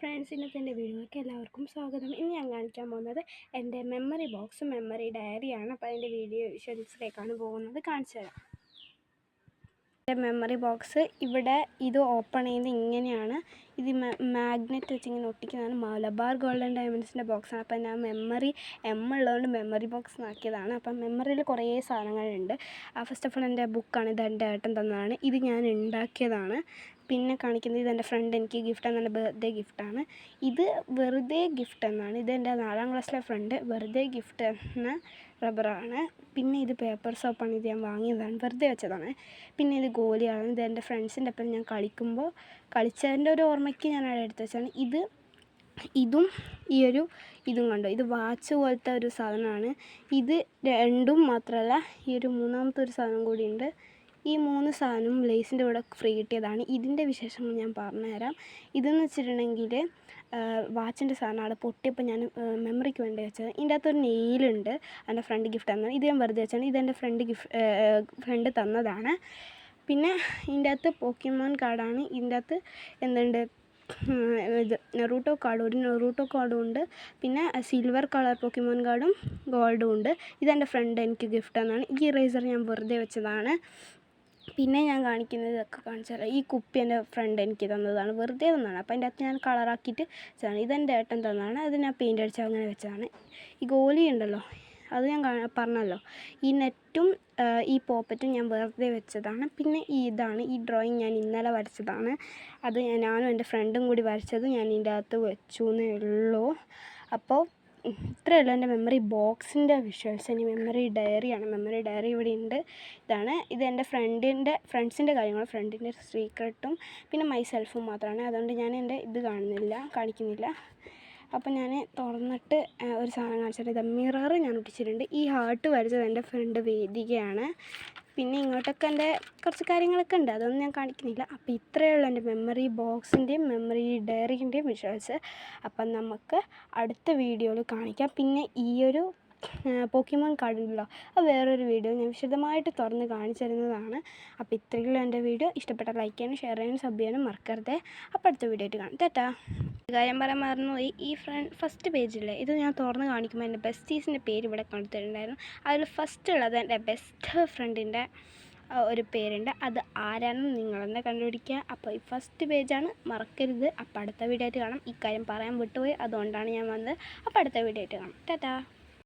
Friends, ഇന്നത്തെ എൻ്റെ വീഡിയോയ്ക്ക് എല്ലാവർക്കും സ്വാഗതം. ഇന്ന് ഞാൻ കാണിക്കാൻ പോകുന്നത് എൻ്റെ മെമ്മറി ബോക്സും മെമ്മറി ഡയറിയാണ്. അപ്പോൾ അതിൻ്റെ വീഡിയോ വിഷ്വൽസിലേക്കാണ് പോകുന്നത്, കാണിച്ചു തരാം. എൻ്റെ മെമ്മറി ബോക്സ് ഇവിടെ ഇത് ഓപ്പൺ ചെയ്യുന്നത് ഇങ്ങനെയാണ്. ഇത് മാഗ്നറ്റ് വെച്ച് ഇങ്ങനെ ഒട്ടിക്കുന്നതാണ്. മലബാർ ഗോൾഡൻ ഡയമണ്ട്സിൻ്റെ ബോക്സാണ്. അപ്പം ഞാൻ മെമ്മറി ഉള്ളതുകൊണ്ട് മെമ്മറി ബോക്സ് ആക്കിയതാണ്. അപ്പം മെമ്മറിയിൽ കുറേ സാധനങ്ങളുണ്ട്. ഫസ്റ്റ് ഓഫ് ഓൾ എൻ്റെ ബുക്കാണ്. ഇത് എൻ്റെ ഏട്ടൻ തന്നതാണ്. ഇത് ഞാൻ ഉണ്ടാക്കിയതാണ്. പിന്നെ കാണിക്കുന്നത് ഇതെൻ്റെ ഫ്രണ്ട് എനിക്ക് ഗിഫ്റ്റ് തന്ന ബർത്ത്ഡേ ഗിഫ്റ്റാണ്. ഇത് വെറുതെ ഗിഫ്റ്റ് എന്നാണ്. ഇതെൻ്റെ 4ാം ക്ലാസ്സിലെ ഫ്രണ്ട് വെറുതെ ഗിഫ്റ്റ് എന്ന റബ്ബറാണ്. പിന്നെ ഇത് പേപ്പർ സോപ്പാണ്. ഇത് ഞാൻ വാങ്ങിയതാണ്, വെറുതെ വെച്ചതാണ്. പിന്നെ ഇത് ഗോലിയാണ്. ഇത് എൻ്റെ ഫ്രണ്ട്സിൻ്റെ ഒപ്പം ഞാൻ കളിച്ചതിൻ്റെ ഒരു ഓർമ്മയ്ക്ക് ഞാൻ അവിടെ എടുത്ത് വെച്ചാണ്. ഇതും ഇതും കണ്ടോ, ഇത് വാച്ച് പോലത്തെ ഒരു സാധനമാണ്. ഇത് രണ്ടും മാത്രമല്ല, ഈ ഒരു മൂന്നാമത്തെ ഒരു സാധനം കൂടിയുണ്ട്. ഈ 3 സാധനവും ലേസിൻ്റെ കൂടെ ഫ്രീ കിട്ടിയതാണ്. ഇതിൻ്റെ വിശേഷങ്ങൾ ഞാൻ പറഞ്ഞുതരാം. ഇതെന്ന് വെച്ചിട്ടുണ്ടെങ്കിൽ വാച്ചിൻ്റെ സാധനമാണ്. പൊട്ടിയപ്പോൾ ഞാൻ മെമ്മറിക്ക് വേണ്ടി വെച്ചത്. ഇതിൻ്റെ അകത്തൊരു നെയിലുണ്ട്, എൻ്റെ ഫ്രണ്ട് ഗിഫ്റ്റ് തന്നത്. ഇത് ഞാൻ വെറുതെ വെച്ചാണ്. ഇതെൻ്റെ ഫ്രണ്ട് തന്നതാണ്. പിന്നെ ഇതിൻ്റെ അകത്ത് പോക്കിമോൻ കാർഡാണ്. ഇതിൻ്റെ അകത്ത് എന്തുണ്ട്, ഇത് നെറൂട്ടോ കാർഡും ഉണ്ട്. പിന്നെ സിൽവർ കളർ പോക്കിമോൻ കാർഡും ഗോൾഡും ഉണ്ട്. ഇതെൻ്റെ ഫ്രണ്ട് എനിക്ക് ഗിഫ്റ്റ് തന്നതാണ്. ഈ ഇറേസർ ഞാൻ വെറുതെ വെച്ചതാണ്. പിന്നെ ഞാൻ കാണിക്കുന്നത് ഇതൊക്കെ കാണിച്ചാൽ, ഈ കുപ്പി എൻ്റെ ഫ്രണ്ട് എനിക്ക് തന്നതാണ്, വെറുതെ തന്നതാണ്. അപ്പോൾ അതിൻ്റെ അകത്ത് ഞാൻ കളറാക്കിയിട്ട് വെച്ചതാണ്. ഇതെൻ്റെ ഏട്ടൻ തന്നതാണ്. അത് ഞാൻ പെയിൻ്റ് അടിച്ച് അങ്ങനെ വെച്ചതാണ്. ഈ ഗോലി ഉണ്ടല്ലോ, അത് ഞാൻ പറഞ്ഞല്ലോ. ഈ നെറ്റും ഈ പോപ്പറ്റും ഞാൻ വെറുതെ വെച്ചതാണ്. പിന്നെ ഈ ഡ്രോയിങ് ഞാൻ ഇന്നലെ വരച്ചതാണ്. അത് ഞാനും എൻ്റെ ഫ്രണ്ടും കൂടി വരച്ചത് ഞാൻ ഇതിൻ്റെ അകത്ത് വെച്ചു എന്നേ ഉള്ളൂ. അപ്പോൾ ഇത്രയേ ഉള്ളൂ എൻ്റെ മെമ്മറി ബോക്സിൻ്റെ വിഷ്വൽസ്. ഇനി മെമ്മറി ഡയറിയാണ്. മെമ്മറി ഡയറി ഇവിടെ ഉണ്ട്. ഇത് എൻ്റെ ഫ്രണ്ട്സിൻ്റെ കാര്യങ്ങൾ, ഫ്രണ്ടിൻ്റെ സീക്രട്ടും പിന്നെ മൈസെൽഫും മാത്രമാണ്. അതുകൊണ്ട് ഞാൻ എൻ്റെ ഇത് കാണിക്കുന്നില്ല. അപ്പോൾ ഞാൻ തുറന്നിട്ട് ഒരു സാധനം കാണിച്ചിട്ട്, ഇത് മിറർ ഞാൻ ഒട്ടിച്ചിട്ടുണ്ട്. ഈ ഹാർട്ട് വരച്ചത് എൻ്റെ ഫ്രണ്ട് വേദികയാണ്. പിന്നെ ഇങ്ങോട്ടൊക്കെ എൻ്റെ കുറച്ച് കാര്യങ്ങളൊക്കെ ഉണ്ട്, അതൊന്നും ഞാൻ കാണിക്കുന്നില്ല. അപ്പോൾ ഇത്രയേ ഉള്ളൂ എൻ്റെ മെമ്മറി ബോക്സിൻ്റെയും മെമ്മറി ഡയറിൻ്റെയും വിഷ്വൽസ്. അപ്പം നമുക്ക് അടുത്ത വീഡിയോയിൽ കാണിക്കാം. പിന്നെ ഒരു പോക്കിമോൻ കാർഡ് ഉണ്ടല്ലോ, അത് വേറൊരു വീഡിയോ ഞാൻ വിശദമായിട്ട് തുറന്ന് കാണിച്ചു തരുന്നതാണ്. അപ്പോൾ ഇത്രയുള്ള എൻ്റെ വീഡിയോ. ഇഷ്ടപ്പെട്ട ലൈക്ക് ചെയ്യാനും ഷെയർ ചെയ്യാനും സബ് ചെയ്യാനും മറക്കരുത്. അപ്പോൾ അടുത്ത വീഡിയോ ആയിട്ട് കാണാം. ടാറ്റാ. കാര്യം പറയാൻ മറന്നുപോയി, ഈ ഫസ്റ്റ് പേജില്ലേ, ഇത് ഞാൻ തുറന്ന് കാണിക്കുമ്പോൾ എൻ്റെ ബെസ്റ്റീസിൻ്റെ പേര് ഇവിടെ കൊടുത്തിട്ടുണ്ടായിരുന്നു. അതിൽ ഫസ്റ്റ് ഉള്ളത് എൻ്റെ ബെസ്റ്റ് ഫ്രണ്ടിൻ്റെ ഒരു പേരുണ്ട്. അത് ആരാണെന്ന് നിങ്ങളെന്നെ കണ്ടുപിടിക്കുക. അപ്പോൾ ഈ ഫസ്റ്റ് പേജാണ്, മറക്കരുത്. അപ്പോൾ അടുത്ത വീഡിയോ ആയിട്ട് കാണാം. ഇക്കാര്യം പറയാൻ വിട്ടുപോയി, അതുകൊണ്ടാണ് ഞാൻ വന്നത്. അപ്പോൾ അടുത്ത വീഡിയോ ആയിട്ട് കാണാം. ടാറ്റാ.